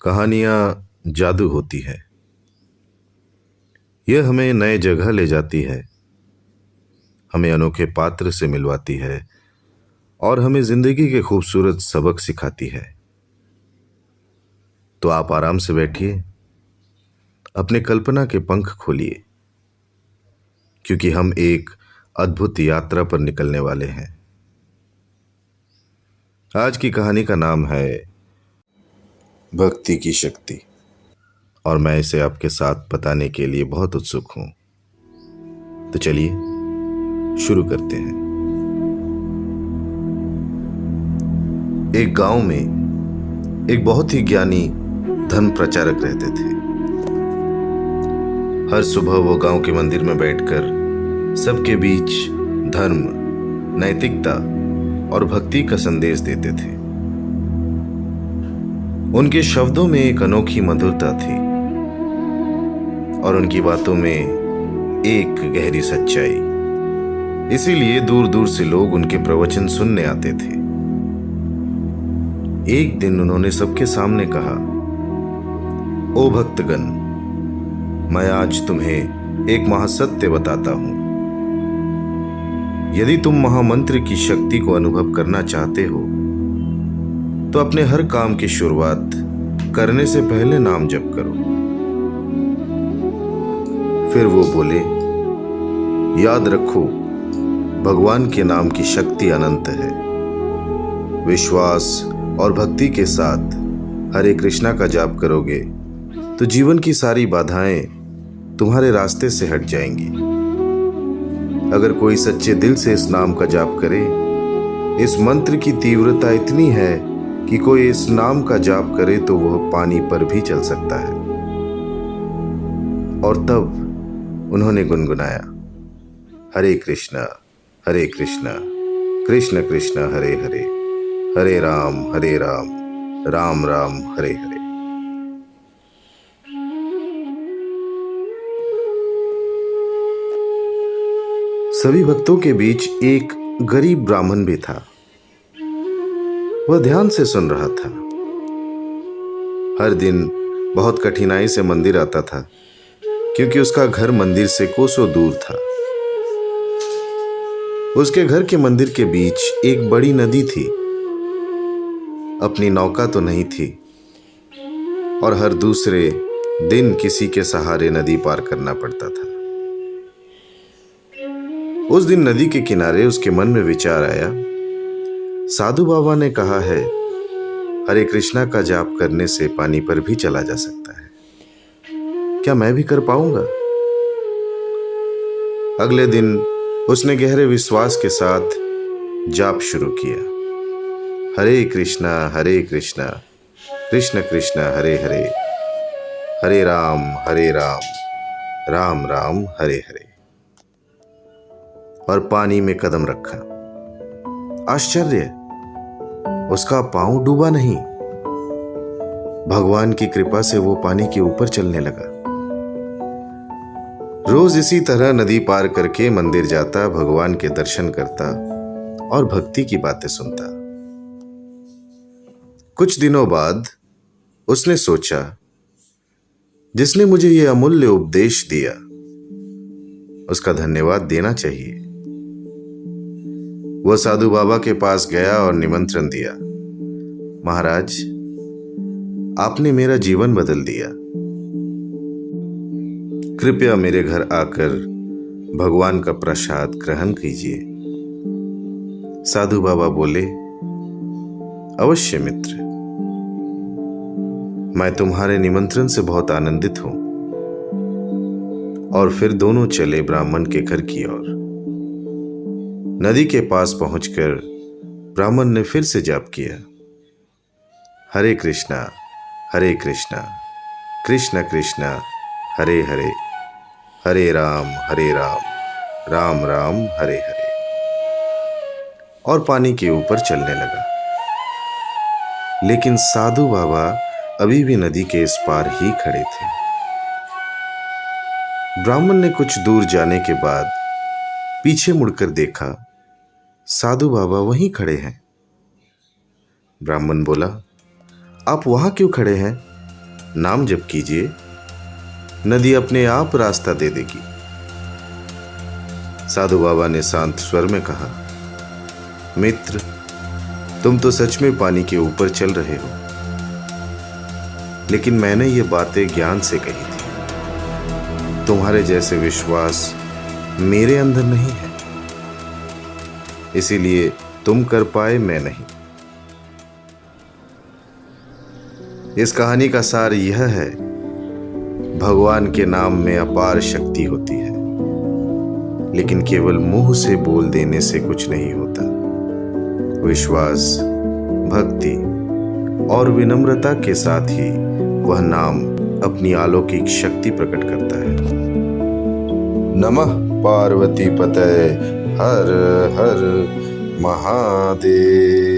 कहानियाँ जादू होती है। यह हमें नए जगह ले जाती है, हमें अनोखे पात्र से मिलवाती है और हमें जिंदगी के खूबसूरत सबक सिखाती है। तो आप आराम से बैठिए, अपने कल्पना के पंख खोलिए, क्योंकि हम एक अद्भुत यात्रा पर निकलने वाले हैं। आज की कहानी का नाम है भक्ति की शक्ति, और मैं इसे आपके साथ बताने के लिए बहुत उत्सुक हूं। तो चलिए शुरू करते हैं। एक गांव में एक बहुत ही ज्ञानी धर्म प्रचारक रहते थे। हर सुबह वो गांव के मंदिर में बैठकर सबके बीच धर्म, नैतिकता और भक्ति का संदेश देते थे। उनके शब्दों में एक अनोखी मधुरता थी और उनकी बातों में एक गहरी सच्चाई। इसीलिए दूर दूर से लोग उनके प्रवचन सुनने आते थे। एक दिन उन्होंने सबके सामने कहा, ओ भक्तगण, मैं आज तुम्हें एक महासत्य बताता हूं। यदि तुम महामंत्र की शक्ति को अनुभव करना चाहते हो तो अपने हर काम की शुरुआत करने से पहले नाम जप करो। फिर वो बोले, याद रखो, भगवान के नाम की शक्ति अनंत है। विश्वास और भक्ति के साथ हरे कृष्णा का जाप करोगे तो जीवन की सारी बाधाएं तुम्हारे रास्ते से हट जाएंगी। अगर कोई सच्चे दिल से इस नाम का जाप करे, इस मंत्र की तीव्रता इतनी है कि कोई इस नाम का जाप करे तो वह पानी पर भी चल सकता है। और तब उन्होंने गुनगुनाया, हरे कृष्णा कृष्ण कृष्ण हरे हरे, हरे राम राम राम हरे हरे। सभी भक्तों के बीच एक गरीब ब्राह्मण भी था। वह ध्यान से सुन रहा था। हर दिन बहुत कठिनाई से मंदिर आता था, क्योंकि उसका घर मंदिर से कोसों दूर था। उसके घर के मंदिर के बीच एक बड़ी नदी थी। अपनी नौका तो नहीं थी और हर दूसरे दिन किसी के सहारे नदी पार करना पड़ता था। उस दिन नदी के किनारे उसके मन में विचार आया, साधु बाबा ने कहा है, हरे कृष्णा का जाप करने से पानी पर भी चला जा सकता है। क्या मैं भी कर पाऊंगा? अगले दिन उसने गहरे विश्वास के साथ जाप शुरू किया। हरे कृष्णा कृष्ण कृष्ण हरे हरे, हरे राम राम राम हरे हरे। और पानी में कदम रखा। आश्चर्य, उसका पांव डूबा नहीं। भगवान की कृपा से वो पानी के ऊपर चलने लगा। रोज इसी तरह नदी पार करके मंदिर जाता, भगवान के दर्शन करता और भक्ति की बातें सुनता। कुछ दिनों बाद उसने सोचा, जिसने मुझे ये अमूल्य उपदेश दिया उसका धन्यवाद देना चाहिए। वह साधु बाबा के पास गया और निमंत्रण दिया, महाराज, आपने मेरा जीवन बदल दिया। कृपया मेरे घर आकर भगवान का प्रसाद ग्रहण कीजिए। साधु बाबा बोले, अवश्य मित्र, मैं तुम्हारे निमंत्रण से बहुत आनंदित हूं। और फिर दोनों चले ब्राह्मण के घर की ओर। नदी के पास पहुंचकर ब्राह्मण ने फिर से जाप किया, हरे कृष्णा कृष्ण कृष्ण हरे हरे, हरे राम राम राम हरे हरे। और पानी के ऊपर चलने लगा। लेकिन साधु बाबा अभी भी नदी के इस पार ही खड़े थे। ब्राह्मण ने कुछ दूर जाने के बाद पीछे मुड़कर देखा, साधु बाबा वहीं खड़े हैं। ब्राह्मण बोला, आप वहां क्यों खड़े हैं? नाम जप कीजिए, नदी अपने आप रास्ता दे देगी। साधु बाबा ने शांत स्वर में कहा, मित्र, तुम तो सच में पानी के ऊपर चल रहे हो, लेकिन मैंने ये बातें ज्ञान से कही थी। तुम्हारे जैसे विश्वास मेरे अंदर नहीं है, इसीलिए तुम कर पाए, मैं नहीं। इस कहानी का सार यह है, भगवान के नाम में अपार शक्ति होती है, लेकिन केवल मुंह से बोल देने से कुछ नहीं होता। विश्वास, भक्ति और विनम्रता के साथ ही वह नाम अपनी अलौकिक शक्ति प्रकट करता है। नमः पार्वती पतये हर हर महादेव।